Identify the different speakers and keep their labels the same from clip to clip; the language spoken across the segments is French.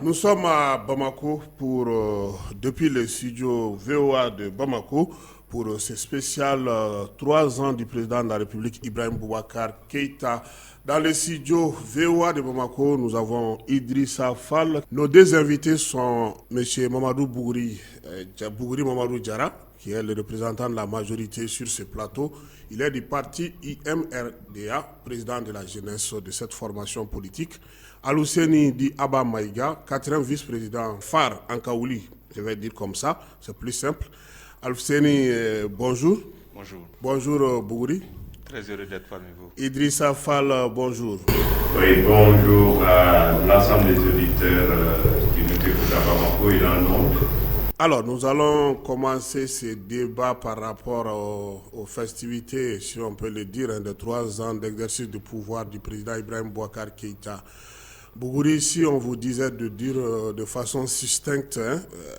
Speaker 1: Nous sommes à Bamako depuis le studio VOA de Bamako pour ce spécial 3 ans du président de la République Ibrahim Boubacar Keïta. Dans le studio VOA de Bamako, nous avons Idrissa Fall. Nos deux invités sont M. Mamadou Bougri Mamadou Diarra, qui est le représentant de la majorité sur ce plateau. Il est du parti IMRDA, président de la jeunesse de cette formation politique. Alousseni Di Abba Maïga, quatrième vice-président phare en Kaouli, je vais dire comme ça, c'est plus simple. Alousseni, bonjour.
Speaker 2: Bonjour.
Speaker 1: Bonjour Bougri.
Speaker 2: Très heureux d'être parmi vous.
Speaker 1: Idrissa Fall, bonjour.
Speaker 3: Oui, bonjour à l'ensemble des auditeurs qui nous écoutent à Bamako et dans le monde.
Speaker 1: Alors, nous allons commencer ce débat par rapport aux festivités, si on peut le dire, de 3 ans d'exercice du pouvoir du président Ibrahim Boubacar Keïta. Bougri, si on vous disait de dire de façon succincte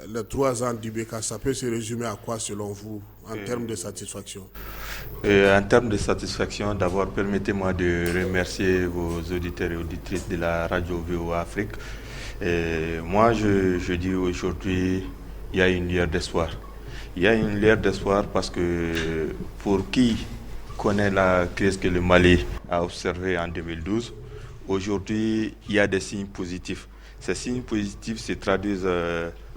Speaker 1: les 3 ans du BK, ça peut se résumer à quoi selon vous en termes de satisfaction?
Speaker 2: En termes de satisfaction, d'abord, permettez-moi de remercier vos auditeurs et auditrices de la radio VOA Afrique. Moi, je dis aujourd'hui, il y a une lueur d'espoir. Il y a une lueur d'espoir parce que pour qui connaît la crise que le Mali a observée en 2012, aujourd'hui, il y a des signes positifs. Ces signes positifs se traduisent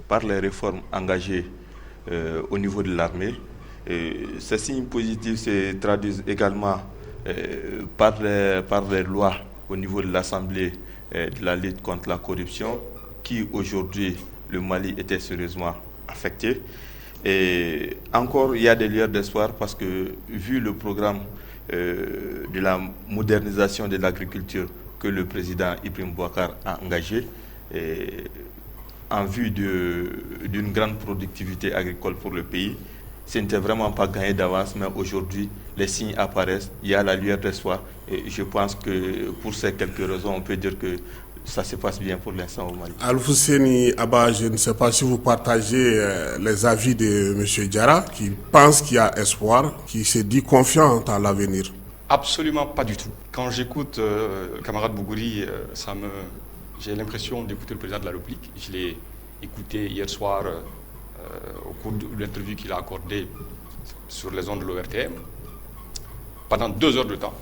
Speaker 2: par les réformes engagées au niveau de l'armée. Ces signes positifs se traduisent également par les lois au niveau de l'Assemblée de la lutte contre la corruption, qui aujourd'hui, le Mali était sérieusement affecté. Et encore, il y a des lueurs d'espoir parce que, vu le programme de la modernisation de l'agriculture que le président Ibrahim Boubacar a engagé, en vue d'une grande productivité agricole pour le pays, ce n'était vraiment pas gagné d'avance, mais aujourd'hui, les signes apparaissent, il y a la lueur d'espoir. Et je pense que pour ces quelques raisons, on peut dire que ça se passe bien pour l'instant au Mali.
Speaker 1: Alousseni Abba, je ne sais pas si vous partagez les avis de M. Diarra, qui pense qu'il y a espoir, qui se dit confiant en l'avenir.
Speaker 4: Absolument pas du tout. Quand j'écoute camarade Bougri, j'ai l'impression d'écouter le président de la République. Je l'ai écouté hier soir au cours de l'interview qu'il a accordée sur les ondes de l'ORTM pendant 2 heures de temps.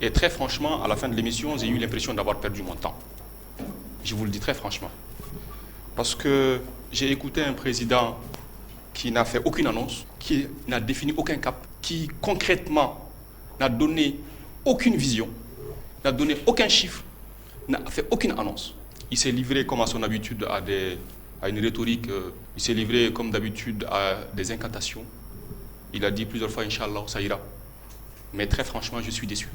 Speaker 4: Et très franchement, à la fin de l'émission, j'ai eu l'impression d'avoir perdu mon temps. Je vous le dis très franchement. Parce que j'ai écouté un président qui n'a fait aucune annonce, qui n'a défini aucun cap, qui concrètement n'a donné aucune vision, n'a donné aucun chiffre, n'a fait aucune annonce. Il s'est livré comme à son habitude à une rhétorique, il s'est livré comme d'habitude à des incantations. Il a dit plusieurs fois, Inch'Allah, ça ira. Mais très franchement, je suis déçu.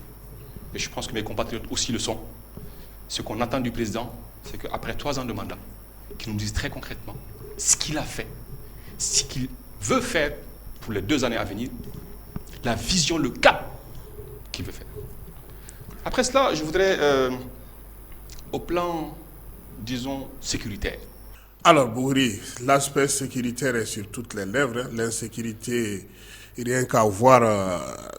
Speaker 4: Et je pense que mes compatriotes aussi le sont. Ce qu'on attend du président, c'est qu'après 3 ans de mandat, qu'il nous dise très concrètement ce qu'il a fait, ce qu'il veut faire pour les 2 années à venir, la vision, le cap qu'il veut faire. Après cela, je voudrais, au plan, disons, sécuritaire.
Speaker 1: Alors, Bougri, l'aspect sécuritaire est sur toutes les lèvres. L'insécurité, rien qu'à voir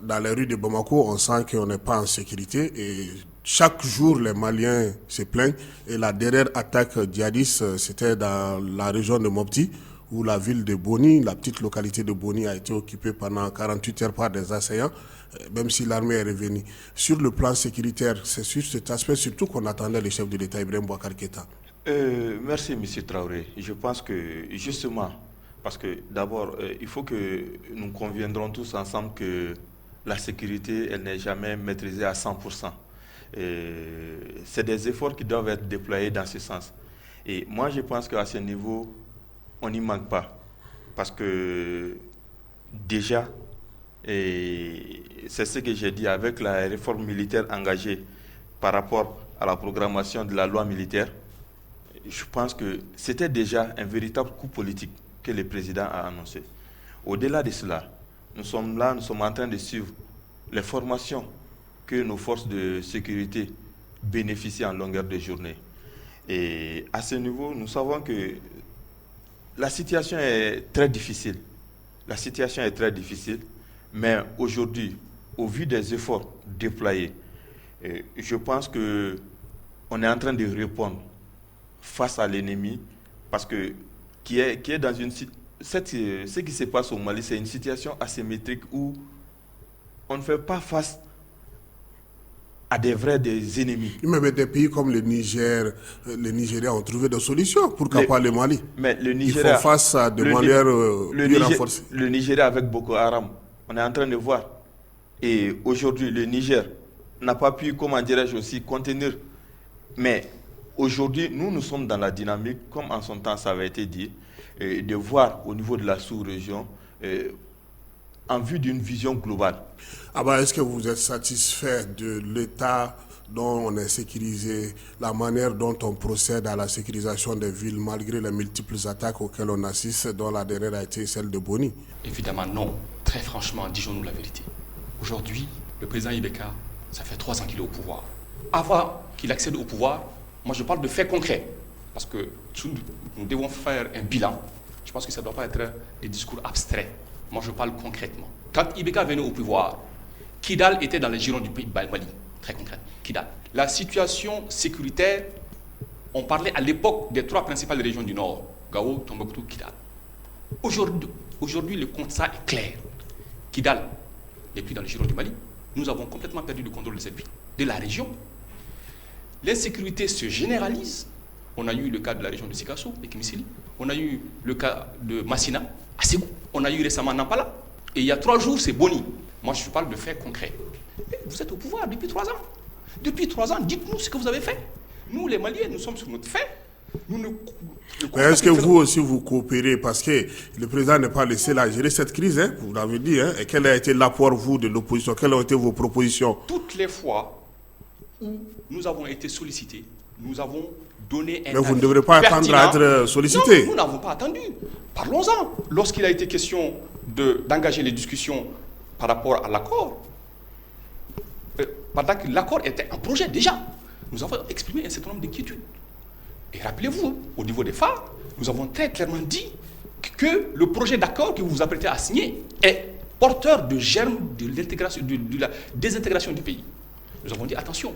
Speaker 1: dans les rues de Bamako, on sent qu'on n'est pas en sécurité. Et chaque jour, les Maliens se plaignent. Et la dernière attaque djihadiste, c'était dans la région de Mopti, où la ville de Boni, la petite localité de Boni, a été occupée pendant 48 heures par des assaillants, même si l'armée est revenue. Sur le plan sécuritaire, c'est sur cet aspect surtout qu'on attendait le chef de l'État, Ibrahim Boubacar Keïta.
Speaker 2: Merci, M. Traoré. Je pense que, justement, parce que d'abord, il faut que nous conviendrons tous ensemble que la sécurité, elle n'est jamais maîtrisée à 100%. C'est des efforts qui doivent être déployés dans ce sens. Et moi, je pense qu'à ce niveau, on n'y manque pas. Parce que, déjà, c'est ce que j'ai dit avec la réforme militaire engagée par rapport à la programmation de la loi militaire, je pense que c'était déjà un véritable coup politique que le président a annoncé. Au-delà de cela, nous sommes en train de suivre les formations que nos forces de sécurité bénéficient en longueur de journée. Et à ce niveau, nous savons que la situation est très difficile. La situation est très difficile, mais aujourd'hui, au vu des efforts déployés, je pense qu'on est en train de répondre face à l'ennemi, parce que qui est dans ce qui se passe au Mali, c'est une situation asymétrique où on ne fait pas face à des ennemis.
Speaker 1: Même des pays comme le Niger, le Nigeria ont trouvé des solutions. Pourquoi pas le Mali?
Speaker 2: Mais le
Speaker 1: Ils
Speaker 2: Nigeria,
Speaker 1: font face à des manières plus renforcées.
Speaker 2: Le Nigeria avec Boko Haram, on est en train de voir. Et aujourd'hui, le Niger n'a pas pu, comment dirais-je aussi, contenir. Mais aujourd'hui, nous sommes dans la dynamique, comme en son temps ça avait été dit, de voir au niveau de la sous-région en vue d'une vision globale.
Speaker 1: Est-ce que vous êtes satisfait de l'état dont on a sécurisé, la manière dont on procède à la sécurisation des villes malgré les multiples attaques auxquelles on assiste, dont la dernière a été celle de Boni?
Speaker 4: Évidemment non. Très franchement, disons-nous la vérité. Aujourd'hui, le président Ibeka, ça fait 3 ans qu'il est au pouvoir. Avant qu'il accède au pouvoir, moi je parle de faits concrets. Parce que nous devons faire un bilan. Je pense que ça ne doit pas être des discours abstraits. Moi je parle concrètement. Quand Ibeka venait au pouvoir, Kidal était dans les girons du pays Mali. Très concret. Kidal. La situation sécuritaire, on parlait à l'époque des 3 principales régions du Nord. Gao, Tombouctou, Kidal. Aujourd'hui, le constat est clair. Kidal n'est plus dans les girons du Mali. Nous avons complètement perdu le contrôle de cette ville, de la région. L'insécurité se généralise. On a eu le cas de la région de Sikasso, de Kimisili. On a eu le cas de Massina, à Ségou. On a eu récemment Nampala. Et il y a 3 jours, c'est Boni. Moi, je parle de faits concrets. Vous êtes au pouvoir depuis 3 ans. Depuis 3 ans, dites-nous ce que vous avez fait. Nous, les Maliens, nous sommes sur notre fait.
Speaker 1: Mais est-ce que vous aussi vous coopérez? Parce que le président n'est pas laissé là gérer cette crise, hein, vous l'avez dit. Et quel a été l'apport, vous, de l'opposition? Quelles ont été vos propositions?
Speaker 4: Toutes les fois où nous avons été sollicités, nous avons donné un avis.
Speaker 1: Mais vous ne devrez pas attendre à être sollicité.
Speaker 4: Non, nous n'avons pas attendu. Parlons-en. Lorsqu'il a été question d'engager les discussions par rapport à l'accord, pendant que l'accord était un projet déjà, nous avons exprimé un certain nombre d'inquiétudes. Et rappelez-vous, au niveau des phares, nous avons très clairement dit que le projet d'accord que vous vous apprêtez à signer est porteur de germes de l'intégration, de la désintégration du pays. Nous avons dit attention.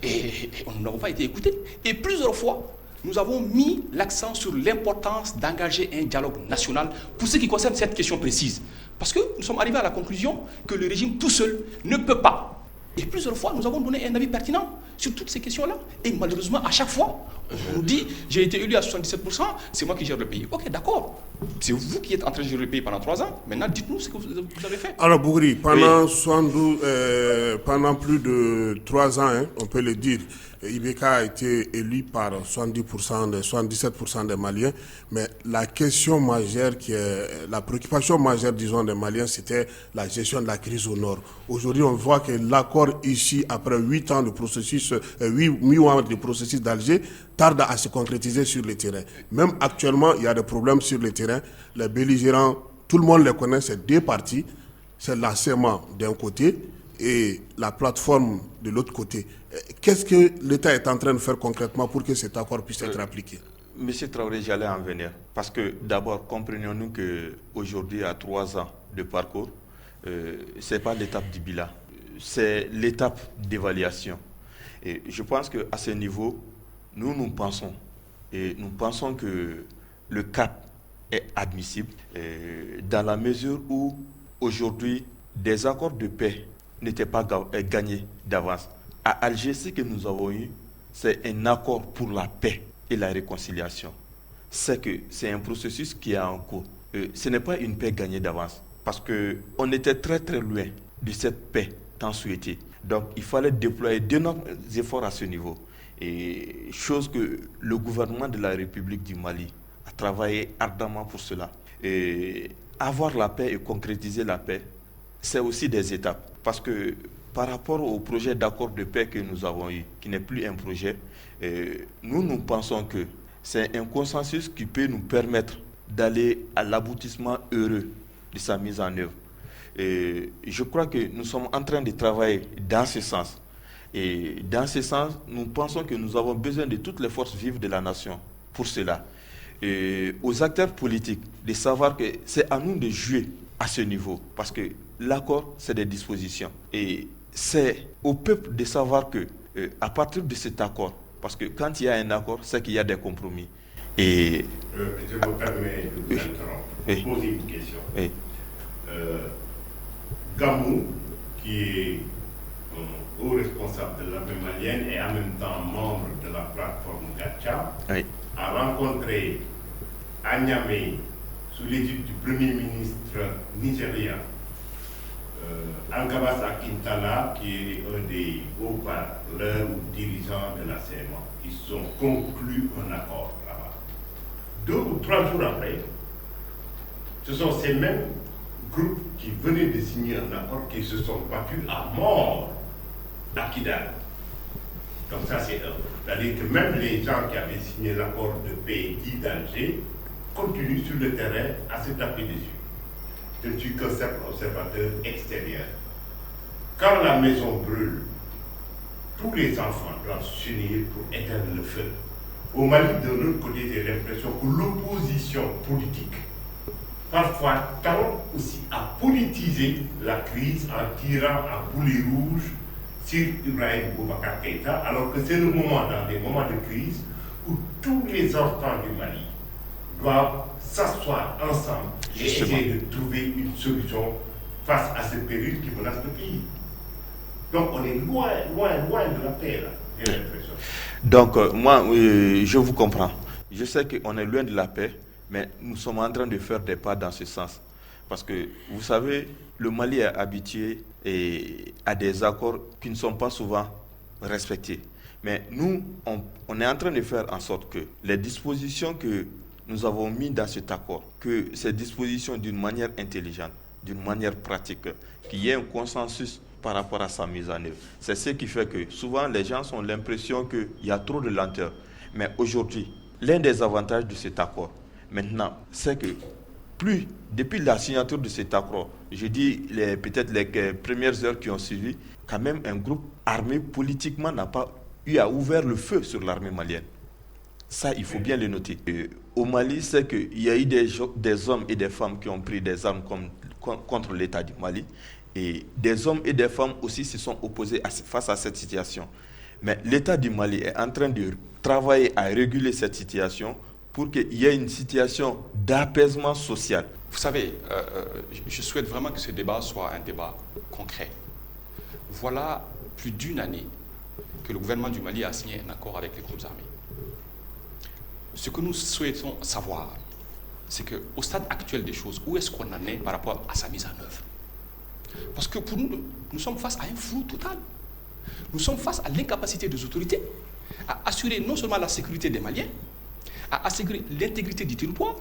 Speaker 4: Et nous n'avons pas été écoutés. Et plusieurs fois, nous avons mis l'accent sur l'importance d'engager un dialogue national pour ce qui concerne cette question précise. Parce que nous sommes arrivés à la conclusion que le régime tout seul ne peut pas. Et plusieurs fois, nous avons donné un avis pertinent sur toutes ces questions-là. Et malheureusement, à chaque fois, on nous dit « j'ai été élu à 77%, c'est moi qui gère le pays ». Ok, d'accord. C'est vous qui êtes en train de gérer le pays pendant 3 ans. Maintenant, dites-nous ce que vous avez fait.
Speaker 1: Alors, Bougri, pendant plus de 3 ans, on peut le dire, Ibeka a été élu par 77% des Maliens. Mais la question majeure, la préoccupation majeure, disons, des Maliens, c'était la gestion de la crise au Nord. Aujourd'hui, on voit que l'accord ici, après 8 ans de processus, 8 mois de processus d'Alger, tarde à se concrétiser sur le terrain. Même actuellement, il y a des problèmes sur le terrain. Les belligérants, tout le monde les connaît, c'est 2 parties. C'est la CEMA d'un côté et la plateforme de l'autre côté. Qu'est-ce que l'État est en train de faire concrètement pour que cet accord puisse être appliqué?
Speaker 2: Monsieur Traoré, j'allais en venir. Parce que d'abord, comprenons-nous qu'aujourd'hui, à 3 ans de parcours, ce n'est pas l'étape du bilan, c'est l'étape d'évaluation. Et je pense qu'à ce niveau, nous pensons que le cap est admissible dans la mesure où aujourd'hui, des accords de paix n'étaient pas gagnés d'avance. À Alger, ce que nous avons eu, c'est un accord pour la paix et la réconciliation. C'est un processus qui est en cours. Ce n'est pas une paix gagnée d'avance, parce qu'on était très très loin de cette paix tant souhaitée. Donc il fallait déployer d'énormes efforts à ce niveau. Et chose que le gouvernement de la République du Mali a travaillé ardemment pour cela. Et avoir la paix et concrétiser la paix, c'est aussi des étapes. Parce que par rapport au projet d'accord de paix que nous avons eu, qui n'est plus un projet, nous pensons que c'est un consensus qui peut nous permettre d'aller à l'aboutissement heureux de sa mise en œuvre. Et je crois que nous sommes en train de travailler dans ce sens. Et dans ce sens, nous pensons que nous avons besoin de toutes les forces vives de la nation pour cela. Et aux acteurs politiques de savoir que c'est à nous de jouer à ce niveau. Parce que l'accord, c'est des dispositions. Et c'est au peuple de savoir que à partir de cet accord, Parce que quand il y a un accord, c'est qu'il y a des compromis. Et...
Speaker 5: je me permets de vous interrompre,
Speaker 2: Oui.
Speaker 5: poser une question.
Speaker 2: Oui.
Speaker 5: Gamou, qui est haut responsable de l'armée malienne et en même temps membre de la plateforme Gacha,
Speaker 2: Oui.
Speaker 5: a rencontré à Niamey, sous l'égide du Premier ministre nigérien, Ankabas Akintala, qui est un des hauts-parleurs ou dirigeants de la CMA. Ils ont conclu un accord là-bas. 2 ou 3 jours après, ce sont ces mêmes groupes qui venaient de signer un accord qui se sont battus à mort à Kidal. Donc ça c'est un. C'est-à-dire que même les gens qui avaient signé l'accord de paix dit d'Alger continuent sur le terrain à se taper dessus. Je ne suis qu'un simple observateur extérieur. Quand la maison brûle, tous les enfants doivent s'unir pour éteindre le feu. Au Mali, de l'autre côté, j'ai l'impression que l'opposition politique parfois tend aussi à politiser la crise en tirant à boulet rouge sur Ibrahim Boubacar Keïta, alors que c'est le moment, dans des moments de crise, où tous les enfants du Mali doivent s'asseoir ensemble et essayer de trouver une solution face à ce péril qui menace le pays. Donc on est loin de la paix, là, j'ai l'impression.
Speaker 2: Donc, moi, je vous comprends. Je sais qu'on est loin de la paix, mais nous sommes en train de faire des pas dans ce sens. Parce que, vous savez, le Mali est habitué à des accords qui ne sont pas souvent respectés. Mais nous, on est en train de faire en sorte que les dispositions que nous avons mises dans cet accord, que ces dispositions d'une manière intelligente, d'une manière pratique, qu'il y ait un consensus par rapport à sa mise en œuvre. C'est ce qui fait que souvent les gens ont l'impression qu'il y a trop de lenteur. Mais aujourd'hui, l'un des avantages de cet accord, maintenant, c'est que depuis la signature de cet accord, je dis peut-être les premières heures qui ont suivi, quand même un groupe armé politiquement n'a pas eu à ouvrir le feu sur l'armée malienne. Ça, il faut bien le noter. Au Mali, c'est qu'il y a eu des hommes et des femmes qui ont pris des armes contre l'État du Mali. Et des hommes et des femmes aussi se sont opposés face à cette situation. Mais l'État du Mali est en train de travailler à réguler cette situation pour qu'il y ait une situation d'apaisement social.
Speaker 4: Vous savez, je souhaite vraiment que ce débat soit un débat concret. Voilà plus d'une année que le gouvernement du Mali a signé un accord avec les groupes armés. Ce que nous souhaitons savoir, c'est qu'au stade actuel des choses, où est-ce qu'on en est par rapport à sa mise en œuvre? Parce que pour nous, nous sommes face à un flou total. Nous sommes face à l'incapacité des autorités à assurer non seulement la sécurité des Maliens, à assurer l'intégrité du territoire.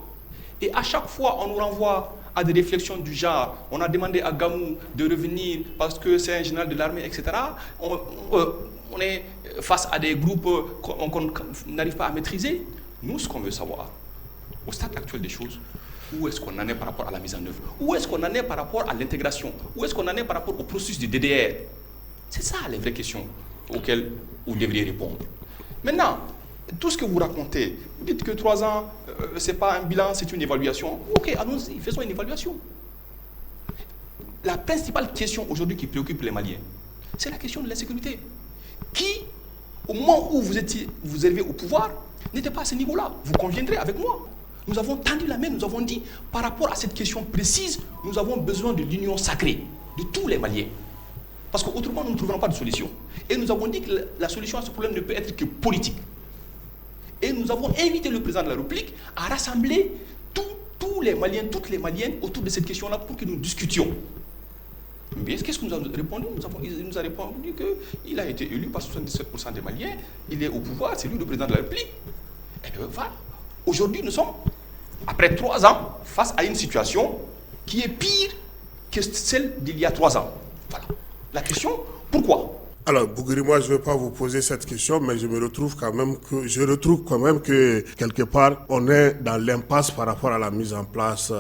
Speaker 4: Et à chaque fois, on nous renvoie à des réflexions du genre, on a demandé à Gamou de revenir parce que c'est un général de l'armée, etc. On est face à des groupes qu'on n'arrive pas à maîtriser. Nous, ce qu'on veut savoir, au stade actuel des choses, où est-ce qu'on en est par rapport à la mise en œuvre? Où est-ce qu'on en est par rapport à l'intégration? Où est-ce qu'on en est par rapport au processus de DDR? C'est ça les vraies questions auxquelles vous devriez répondre. Maintenant, tout ce que vous racontez, vous dites que 3 ans, ce n'est pas un bilan, c'est une évaluation. Ok, allons-y, faisons une évaluation. La principale question aujourd'hui qui préoccupe les Maliens, c'est la question de l'insécurité. Qui, au moment où vous élevez au pouvoir, n'était pas à ce niveau-là. Vous conviendrez avec moi. Nous avons tendu la main, nous avons dit, par rapport à cette question précise, nous avons besoin de l'union sacrée de tous les Maliens. Parce qu'autrement, nous ne trouverons pas de solution. Et nous avons dit que la solution à ce problème ne peut être que politique. Et nous avons invité le président de la République à rassembler tous les Maliens, toutes les Maliennes autour de cette question-là pour que nous discutions. Mais qu'est-ce qu'il nous a répondu? Il nous a répondu qu'il a été élu par 77% des Maliens, il est au pouvoir, c'est lui le président de la République. Et bien voilà. Aujourd'hui, nous sommes, après 3 ans, face à une situation qui est pire que celle d'il y a 3 ans. Voilà. La question, pourquoi?
Speaker 1: Alors, Bougouri, moi, je ne vais pas vous poser cette question, mais je retrouve quand même que quelque part, on est dans l'impasse par rapport à la mise en place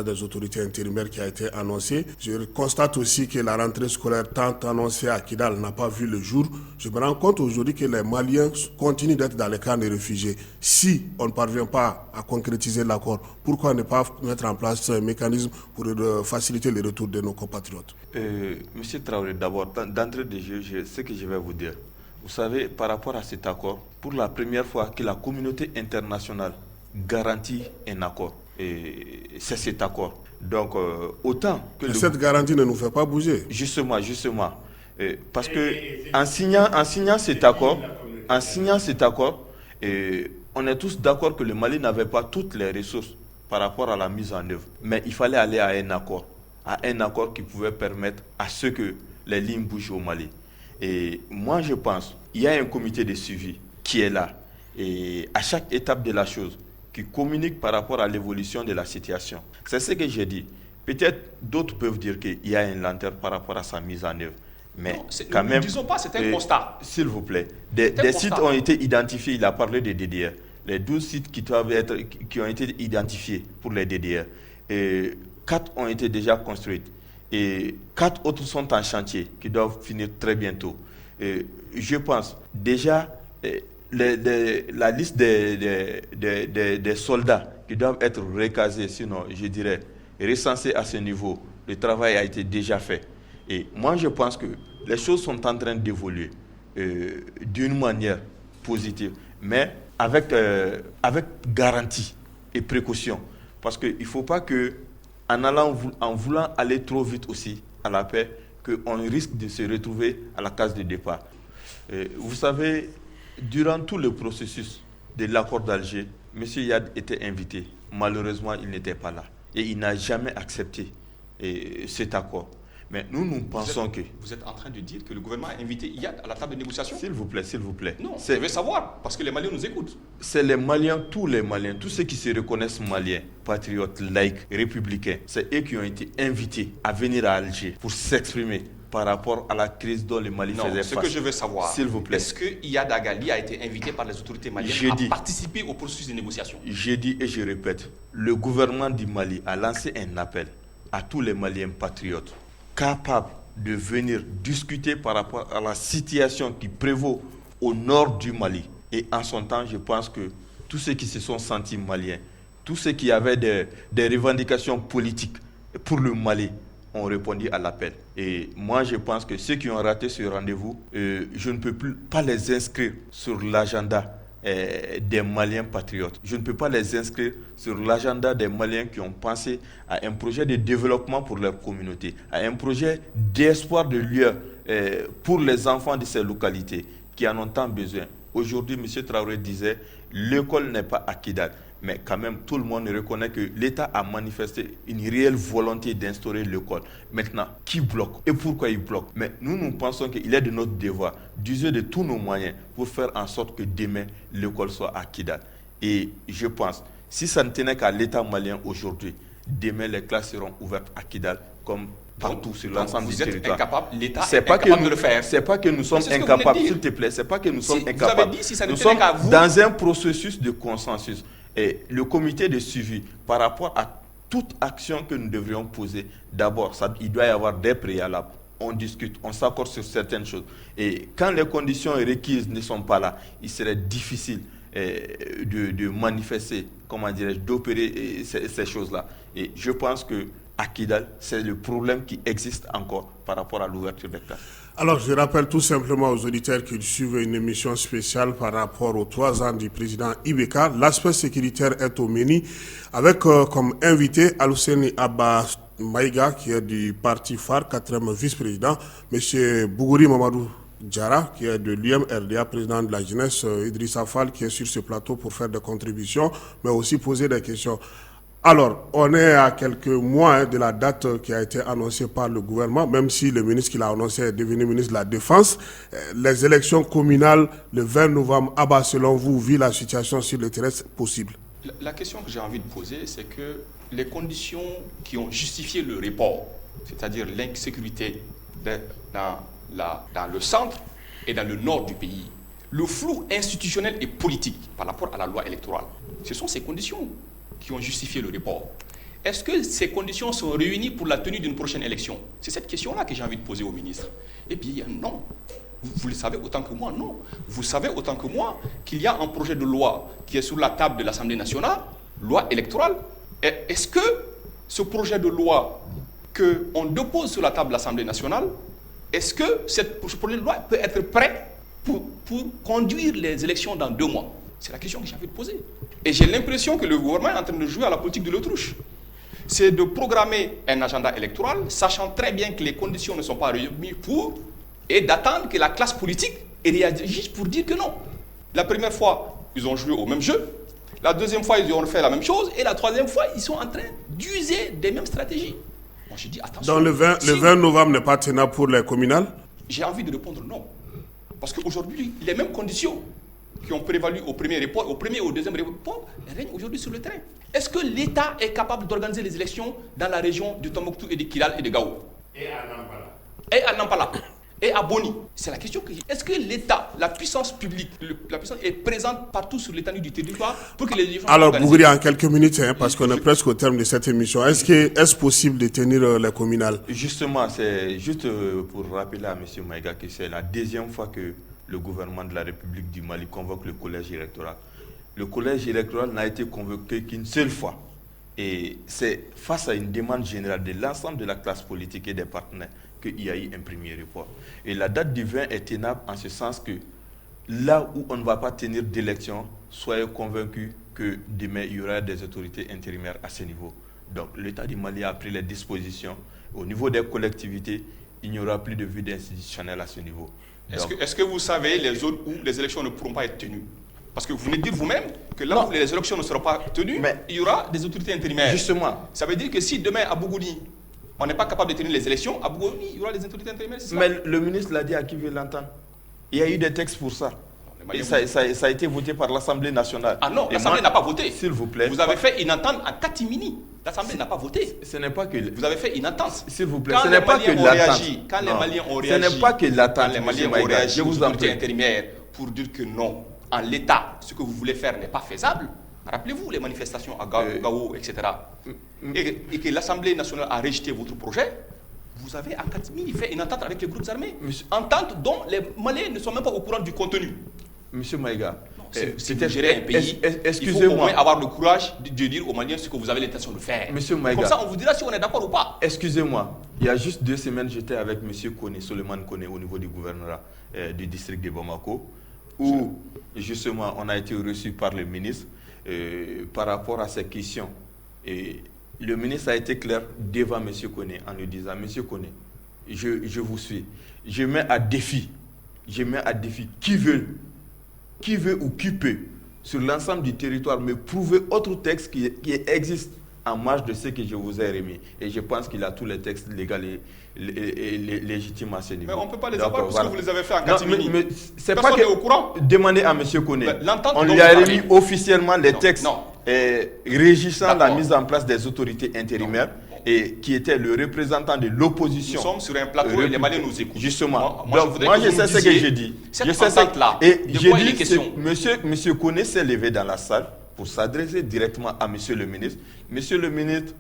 Speaker 1: des autorités intérimaires qui a été annoncée. Je constate aussi que la rentrée scolaire tant annoncée à Kidal n'a pas vu le jour. Je me rends compte aujourd'hui que les Maliens continuent d'être dans les camps de réfugiés. Si on ne parvient pas à concrétiser l'accord, pourquoi ne pas mettre en place un mécanisme pour faciliter le retour de nos compatriotes?
Speaker 2: Monsieur Traoré, d'abord, d'entrée de jeu, ce que je vais vous dire, Vous savez, par rapport à cet accord, pour la première fois que la communauté internationale garantit un accord, et c'est cet accord. Donc, autant que...
Speaker 1: Cette garantie ne nous fait pas bouger.
Speaker 2: Justement. Parce que en signant cet accord, on est tous d'accord que le Mali n'avait pas toutes les ressources par rapport à la mise en œuvre. Mais il fallait aller à un accord qui pouvait permettre à ce que les lignes bougent au Mali. Et moi, je pense qu'il y a un comité de suivi qui est là, et à chaque étape de la chose, qui communique par rapport à l'évolution de la situation. C'est ce que j'ai dit. Peut-être d'autres peuvent dire qu'il y a une lenteur par rapport à sa mise en œuvre. Mais
Speaker 4: non,
Speaker 2: quand même,
Speaker 4: ne disons pas, c'est un constat.
Speaker 2: S'il vous plaît, des sites ont été identifiés, il a parlé des DDR. Les 12 sites qui ont été identifiés pour les DDR. Et 4 ont été déjà construits. Et 4 autres sont en chantier, qui doivent finir très bientôt. Et je pense déjà... la liste des soldats qui doivent être recasés, sinon, je dirais, recensés à ce niveau, le travail a été déjà fait. Et moi, je pense que les choses sont en train d'évoluer d'une manière positive, mais avec garantie et précaution. Parce qu'il ne faut pas en voulant aller trop vite aussi à la paix, qu'on risque de se retrouver à la case de départ. Vous savez, durant tout le processus de l'accord d'Alger, M. Yad était invité. Malheureusement, il n'était pas là. Et il n'a jamais accepté cet accord. Mais nous pensons que...
Speaker 4: Vous êtes en train de dire que le gouvernement a invité Yad à la table de négociation ?
Speaker 2: S'il vous plaît.
Speaker 4: Non, je veux savoir, parce que les Maliens nous écoutent.
Speaker 2: C'est les Maliens, tous ceux qui se reconnaissent Maliens, patriotes, laïcs, républicains, c'est eux qui ont été invités à venir à Alger pour s'exprimer par rapport à la crise dont le Mali faisait face.
Speaker 4: Ce que je veux savoir,
Speaker 2: s'il vous plaît,
Speaker 4: est-ce que Iyad Agali a été invité par les autorités maliennes à participer au processus de négociation ?
Speaker 2: J'ai dit et je répète, le gouvernement du Mali a lancé un appel à tous les Maliens patriotes capables de venir discuter par rapport à la situation qui prévaut au nord du Mali. Et en son temps, je pense que tous ceux qui se sont sentis maliens, tous ceux qui avaient des revendications politiques pour le Mali, ont répondu à l'appel. Et moi, je pense que ceux qui ont raté ce rendez-vous, je ne peux pas les inscrire sur l'agenda des Maliens patriotes. Je ne peux pas les inscrire sur l'agenda des Maliens qui ont pensé à un projet de développement pour leur communauté, à un projet d'espoir de lieu pour les enfants de ces localités qui en ont tant besoin. Aujourd'hui, M. Traoré disait, l'école n'est pas à Kidal. Mais quand même, tout le monde reconnaît que l'État a manifesté une réelle volonté d'instaurer l'école. Maintenant, qui bloque et pourquoi il bloque? Mais nous pensons qu'il est de notre devoir d'user de tous nos moyens pour faire en sorte que demain, l'école soit à Kidal. Et je pense, si ça ne tenait qu'à l'État malien aujourd'hui, demain, les classes seront ouvertes à Kidal comme partout sur l'ensemble du territoire.
Speaker 4: L'État est incapable de le faire.
Speaker 2: C'est pas que nous sommes incapables, s'il te plaît. C'est pas que nous sommes incapables.
Speaker 4: Vous avez dit, si ça ne
Speaker 2: nous
Speaker 4: tenait
Speaker 2: sommes
Speaker 4: qu'à vous,
Speaker 2: dans un processus de consensus. Et le comité de suivi, par rapport à toute action que nous devrions poser, d'abord, il doit y avoir des préalables. On discute, on s'accorde sur certaines choses. Et quand les conditions requises ne sont pas là, il serait difficile de manifester, comment dirais-je, d'opérer ces choses-là. Et je pense que à Kidal, c'est le problème qui existe encore par rapport à l'ouverture des classes.
Speaker 1: Alors, je rappelle tout simplement aux auditeurs qui suivent une émission spéciale par rapport aux 3 ans du président Ibeka. L'aspect sécuritaire est au menu avec comme invité Alhousseni Abba Maïga, qui est du parti phare, 4e vice-président, M. Bougouri Mamadou Diarra, qui est de l'UMRDA, président de la jeunesse, Idrissa Fall, qui est sur ce plateau pour faire des contributions, mais aussi poser des questions. Alors, on est à quelques mois de la date qui a été annoncée par le gouvernement, même si le ministre qui l'a annoncé est devenu ministre de la Défense. Les élections communales le 20 novembre, selon vous, vu la situation sur le terrain, c'est possible?
Speaker 4: La question que j'ai envie de poser, c'est que les conditions qui ont justifié le report, c'est-à-dire l'insécurité dans le centre et dans le nord du pays, le flou institutionnel et politique par rapport à la loi électorale, ce sont ces conditions qui ont justifié le report. Est-ce que ces conditions sont réunies pour la tenue d'une prochaine élection? C'est cette question-là que j'ai envie de poser au ministre. Et puis, non. Vous le savez autant que moi, non. Vous savez autant que moi qu'il y a un projet de loi qui est sur la table de l'Assemblée nationale, loi électorale. Est-ce que ce projet de loi qu'on dépose sur la table de l'Assemblée nationale, est-ce que ce projet de loi peut être prêt pour conduire les élections dans 2 mois? C'est la question que j'ai envie de poser. Et j'ai l'impression que le gouvernement est en train de jouer à la politique de l'autruche. C'est de programmer un agenda électoral, sachant très bien que les conditions ne sont pas réunies et d'attendre que la classe politique réagisse pour dire que non. La première fois, ils ont joué au même jeu. La deuxième fois, ils ont fait la même chose. Et la troisième fois, ils sont en train d'user des mêmes stratégies. Moi, je dis attention.
Speaker 1: Donc le 20 novembre n'est pas tenable pour les communales?
Speaker 4: J'ai envie de répondre non. Parce qu'aujourd'hui, les mêmes conditions qui ont prévalu au premier et au deuxième report règnent aujourd'hui sur le terrain. Est-ce que l'État est capable d'organiser les élections dans la région de Tombouctou et de Kidal et de Gao?
Speaker 5: Et à Nampala.
Speaker 4: Et à Nampala. Et à Boni. C'est la question que j'ai. Est-ce que l'État, la puissance publique, la puissance est présente partout sur l'étendue du territoire pour que les élections soient
Speaker 1: Alors,
Speaker 4: organisées?
Speaker 1: Bougouri, en quelques minutes, parce qu'on est presque au terme de cette émission, est-ce possible de tenir les communales?
Speaker 2: Justement, c'est juste pour rappeler à M. Maïga que c'est la deuxième fois que le gouvernement de la République du Mali convoque le collège électoral. Le collège électoral n'a été convoqué qu'une seule fois. Et c'est face à une demande générale de l'ensemble de la classe politique et des partenaires qu'il y a eu un premier report. Et la date du 20 est tenable en ce sens que là où on ne va pas tenir d'élection, soyez convaincus que demain il y aura des autorités intérimaires à ce niveau. Donc l'État du Mali a pris les dispositions. Au niveau des collectivités, il n'y aura plus de vue institutionnelle à ce niveau.
Speaker 4: Est-ce que vous savez les zones où les élections ne pourront pas être tenues? Parce que vous venez de dire vous-même que là où les élections ne seront pas tenues, il y aura des autorités intérimaires.
Speaker 2: Justement.
Speaker 4: Ça veut dire que si demain à Bougouni, on n'est pas capable de tenir les élections, à Bougouni, il y aura des autorités intérimaires.
Speaker 2: Mais le ministre l'a dit à qui veut l'entendre. Il y a eu des textes pour ça. Et ça a été voté par l'Assemblée nationale.
Speaker 4: Ah non, l'Assemblée n'a pas voté.
Speaker 2: S'il vous plaît.
Speaker 4: Vous avez fait une entente en catimini. L'Assemblée n'a pas voté.
Speaker 2: Ce n'est pas que...
Speaker 4: Vous avez fait une entente.
Speaker 2: S'il vous plaît,
Speaker 4: Quand
Speaker 2: ce n'est pas que l'attente.
Speaker 4: Quand les Maliens ont réagi,
Speaker 2: ce n'est pas que l'attente,
Speaker 4: quand les Maliens ont réagi aux
Speaker 2: en
Speaker 4: autorités intérimaires pour dire que non, en l'état, ce que vous voulez faire n'est pas faisable. Rappelez-vous les manifestations à Gao, etc. Et que l'Assemblée nationale a rejeté votre projet. Vous avez en catimini fait une entente avec les groupes armés. Entente dont les Maliens ne sont même pas au courant du contenu.
Speaker 2: Monsieur Maïga,
Speaker 4: si vous gérez un pays, il faut au moins avoir le courage de dire aux Maliens ce que vous avez l'intention de faire.
Speaker 2: Monsieur Maïga,
Speaker 4: comme ça, on vous dira si on est d'accord ou pas.
Speaker 2: Excusez-moi, il y a juste 2 semaines, j'étais avec monsieur Kone, Suleiman Kone, au niveau du gouvernorat du district de Bamako, où justement on a été reçu par le ministre par rapport à ces questions. Et le ministre a été clair devant monsieur Kone en lui disant: monsieur Kone, je vous suis. Je mets à défi qui veut ou qui peut, sur l'ensemble du territoire, me prouver autre texte qui existe en marge de ce que je vous ai remis. Et je pense qu'il a tous les textes légaux et légitimes à ce niveau.
Speaker 4: Mais on ne peut pas les avoir parce que vous les avez fait en catimini.
Speaker 2: Mais c'est
Speaker 4: personne
Speaker 2: pas
Speaker 4: n'est au courant.
Speaker 2: Demandez à M. Kone. On lui a remis officiellement les textes régissant la mise en place des autorités intérimaires. Et qui était le représentant de l'opposition.
Speaker 4: Nous sommes sur un plateau et les Maliens nous écoutent.
Speaker 2: Justement. Moi je sais ce que j'ai dit.
Speaker 4: Je sais ça.
Speaker 2: Et j'ai dit, monsieur Kone s'est levé dans la salle pour s'adresser directement à monsieur le ministre. Monsieur le ministre,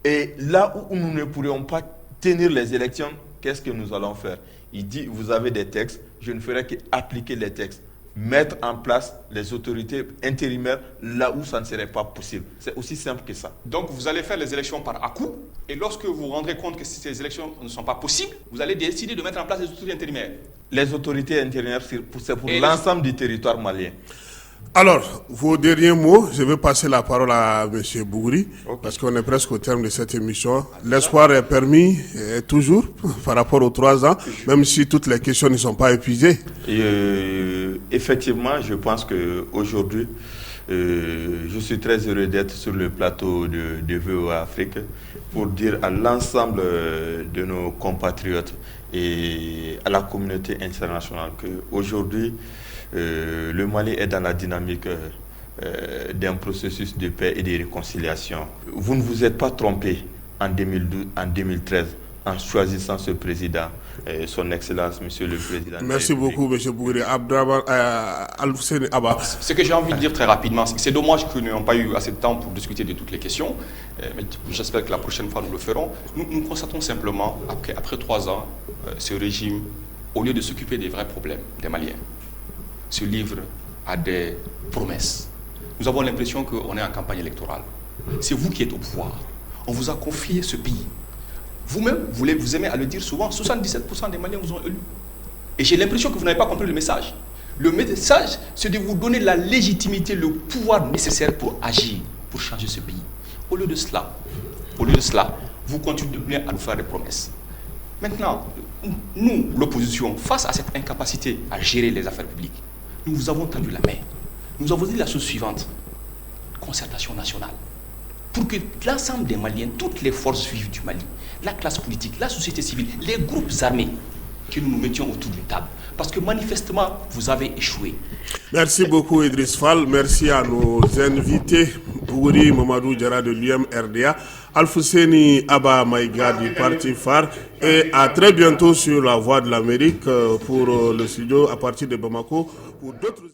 Speaker 2: et là où nous ne pourrions pas tenir les élections, qu'est-ce que nous allons faire? Il dit, vous avez des textes, je ne ferai qu'appliquer les textes. Mettre en place les autorités intérimaires là où ça ne serait pas possible. C'est aussi simple que ça.
Speaker 4: Donc vous allez faire les élections par à-coup, et lorsque vous vous rendrez compte que ces élections ne sont pas possibles, vous allez décider de mettre en place les autorités intérimaires.
Speaker 2: Les autorités intérimaires, c'est pour l'ensemble du territoire malien.
Speaker 1: Alors, vos derniers mots, je vais passer la parole à M. Bougouri, parce qu'on est presque au terme de cette émission. L'espoir est permis, toujours, par rapport aux 3 ans, même si toutes les questions ne sont pas épuisées.
Speaker 2: Effectivement, je pense qu'aujourd'hui, je suis très heureux d'être sur le plateau de VOA Afrique pour dire à l'ensemble de nos compatriotes et à la communauté internationale qu'aujourd'hui, le Mali est dans la dynamique d'un processus de paix et de réconciliation. Vous ne vous êtes pas trompé en 2013 en choisissant ce président, son Excellence, Monsieur le Président.
Speaker 1: Merci beaucoup, M. Bougouri.
Speaker 4: Ce que j'ai envie de dire très rapidement, c'est dommage que nous n'ayons pas eu assez de temps pour discuter de toutes les questions, mais j'espère que la prochaine fois nous le ferons. Nous constatons simplement qu'après 3 ans, ce régime, au lieu de s'occuper des vrais problèmes des Maliens, se livre à des promesses. Nous avons l'impression qu'on est en campagne électorale. C'est vous qui êtes au pouvoir. On vous a confié ce pays. Vous-même, vous aimez à le dire souvent, 77% des Maliens vous ont élu. Et j'ai l'impression que vous n'avez pas compris le message. Le message, c'est de vous donner la légitimité, le pouvoir nécessaire pour agir, pour changer ce pays. Au lieu de cela, vous continuez à nous faire des promesses. Maintenant, nous, l'opposition, face à cette incapacité à gérer les affaires publiques, nous vous avons tendu la main. Nous avons dit la chose suivante, concertation nationale. Pour que l'ensemble des Maliens, toutes les forces vives du Mali, la classe politique, la société civile, les groupes armés, que nous nous mettions autour d'une table. Parce que manifestement, vous avez échoué.
Speaker 1: Merci beaucoup Idriss Fall. Merci à nos invités, Bougouri Mamadou Diarra de l'UMRDA, Alfousseni Abba Maïga du Parti Phare, et à très bientôt sur la Voix de l'Amérique pour le studio à partir de Bamako pour d'autres...